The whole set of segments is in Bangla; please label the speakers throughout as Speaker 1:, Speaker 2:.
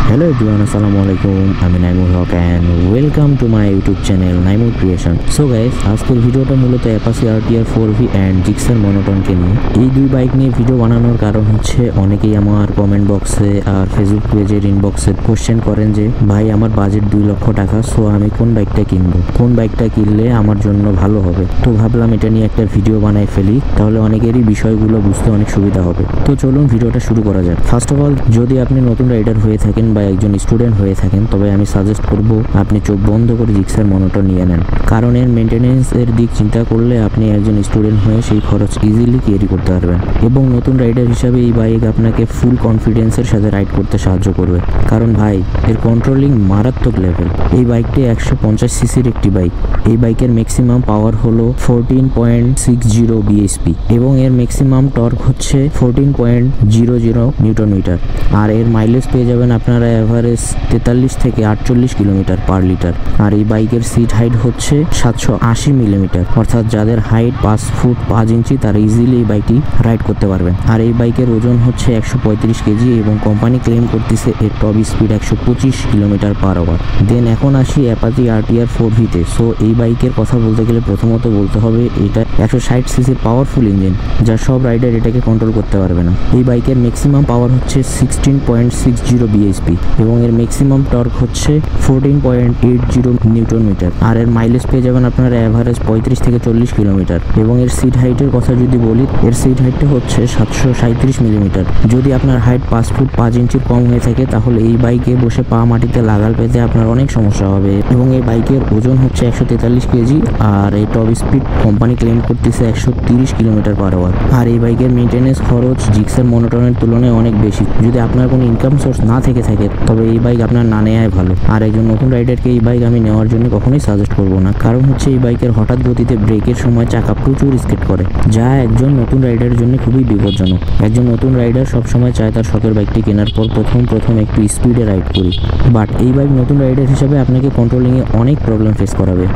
Speaker 1: Hello everyone, Assalamualaikum. I'm Naimur Haq and welcome to my YouTube channel Naimur Creation. So guys, আজকের ভিডিওটা মূলত Apache RTR 4V and Gixxer Monoton কে নিয়ে। এই দুই বাইক নিয়ে ভিডিও বানানোর কারণ হচ্ছে অনেকেই আমার কমেন্ট বক্সে আর ফেসবুক পেজের ইনবক্সে কোশ্চেন করেন যে ভাই আমার বাজেট 2 লক্ষ টাকা, সো আমি কোন বাইকটা কিনবো, কোন বাইকটা কিনলে আমার জন্য ভালো হবে। তো ভাবলাম এটা নিয়ে একটা ভিডিও বানাই ফেলি, তাহলে অনেকেরই বিষয়গুলো বুঝতে অনেক সুবিধা হবে। তো চলুন ভিডিওটা শুরু করা যাক। ফার্স্ট অফ অল, যদি আপনি নতুন রাইডার হয়ে থাকেন বা একজন স্টুডেন্ট হয়ে থাকেন, তবে আমি সাজেস্ট করব আপনি চোখ বন্ধ করে Gixxer Monoton নিয়ে নেন, কারণ এর মেনটেনেন্স এর দিক চিন্তা করলে আপনি একজন স্টুডেন্ট হয়ে সেই খরচ ইজিলি ক্যারি করতে পারবেন। এবং নতুন রাইডার হিসাবে এই বাইক আপনাকে ফুল কনফিডেন্সের সাথে রাইড করতে সাহায্য করবে, কারণ ভাই এর কন্ট্রোলিং মারাত্মক লেভেল। এই বাইকটি 150 সিসির একটি বাইক। এই বাইকের ম্যাক্সিমাম পাওয়ার হলো 14.60 bhp এবং এর ম্যাক্সিমাম টর্ক হচ্ছে 14.00 নিউটন মিটার। আর এর মাইলেজ পেয়ে যাবেন আপনারা এভারেজ 43 থেকে 48 কিলোমিটার পার লিটার। আর এই বাইকের সিট হাইট হচ্ছে 780 মিলিমিটার, অর্থাৎ যাদের হাইট 5 ফুট 5 ইঞ্চি তারা ইজিলি এই বাইকটি রাইড করতে পারবেন। আর এই বাইকের ওজন হচ্ছে 135 কেজি এবং কোম্পানি ক্লেম করতেছে এর top speed 125 kilometre per hour. Then এখন আসি অ্যাপাচি RTR 4V তে। সো এই বাইকের কথা বলতে গেলে প্রথমত বলতে হবে এটা 160 সিসির পাওয়ারফুল ইঞ্জিন, যা সব রাইডার এটাকে কন্ট্রোল করতে পারবে না। এই বাইকের ম্যাক্সিমাম পাওয়ার হচ্ছে 16.60 bhp এবং এর ম্যাক্সিমাম টর্ক হচ্ছে 14.80 নিউটন মিটার। আর এর মাইলেজ পেয়ে যাবেন আপনারা এভারেজ 35 থেকে 40 কিলোমিটার। এবং এর সিট হাইটের কথা যদি বলি, এর সিট হাইটটা হচ্ছে 737 মিলিমিটার। যদি আপনার হাইট 5 ফুট 5 ইঞ্চির কম হয়ে থাকে, তাহলে এই বাইকে বসে পা মাটিতে লাগাল পেতে আপনার অনেক সমস্যা হবে। এবং এই বাইকের ওজন হচ্ছে 143 কেজি আর এই টপ স্পিড কোম্পানি ক্লেম করতেছে 130 কিলোমিটার পার আওয়ার। আর এই বাইকের মেনটেনেন্স খরচ Gixxer Monoton'ের তুলনায় অনেক বেশি। যদি আপনার কোনো ইনকাম সোর্স না থেকে থাকে, তবে এই বাইক আপনার না নেওয়াই ভালো। আর একজন নতুন রাইডারকে এই বাইক আমি নেওয়ার জন্য কখনোই সাজেস্ট করব না, কারণ হচ্ছে এই বাইকের হঠাৎ গতিতে ব্রেকের সময় চাকা প্রচুর স্কেট করে, যা একজন নতুন রাইডারের জন্য খুবই বিপজ্জনক। একজন নতুন রাইডার সবসময় চায় তার শখের বাইকটি কেনার পর প্রথম একটু স্পিডে রাইড করি, বাট এই বাইক নতুন রাইডার হিসাবে আপনাকে কন্ট্রোলিংয়ে অনেক প্রবলেম ফেস করাবে।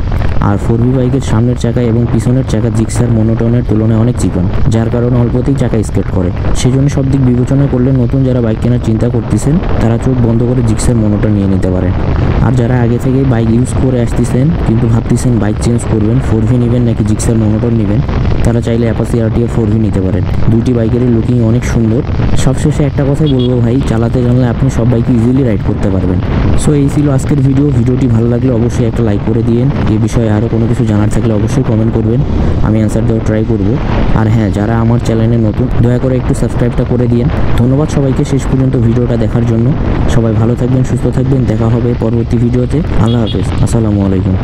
Speaker 1: আর 4V বাইকের সামনের চাকা এবং পিছনের চাকা Gixxer Monoton'ের তুলনায় অনেক চিকন, যার কারণে অল্পতেই চাকা স্কেট করে। সেজন্য সব দিক বিবেচনা করলে নতুন যারা বাইক কেনার চিন্তা করতেছেন, তারা চোখ বন্ধ করে Gixxer Monoton নিয়ে নিতে পারেন। আর যারা আগে থেকে বাইক ইউজ করে আসতেছেন কিন্তু ভাবতেছেন বাইক চেঞ্জ করবেন, 4V নেবেন নাকি Gixxer Monoton নেবেন, তারা চাইলে অ্যাপাচি RTR 4V নিতে পারেন। দুইটি বাইকেরই লুকিং অনেক সুন্দর। সবশেষে একটা কথাই বলবো ভাই, চালাতে জানলে আপনি সব বাইকে ইজিলি রাইড করতে পারবেন। সো এই ছিল আজকের ভিডিওটি ভালো লাগলে অবশ্যই একটা লাইক করে দিয়েন। এই বিষয়ে আরও কোনো কিছু জানার থাকলে অবশ্যই কমেন্ট করবেন, আমি অ্যান্সার দেওয়ার ট্রাই করব। আর হ্যাঁ, যারা আমার চ্যানেলে নতুন, দয়া করে একটু সাবস্ক্রাইবটা করে দিয়েন। ধন্যবাদ সবাইকে শেষ পর্যন্ত ভিডিওটা দেখার জন্য। সবাই ভালো থাকবেন, সুস্থ থাকবেন, দেখা হবে পরবর্তী ভিডিওতে। আল্লাহ হাফেজ, আসসালামু আলাইকুম।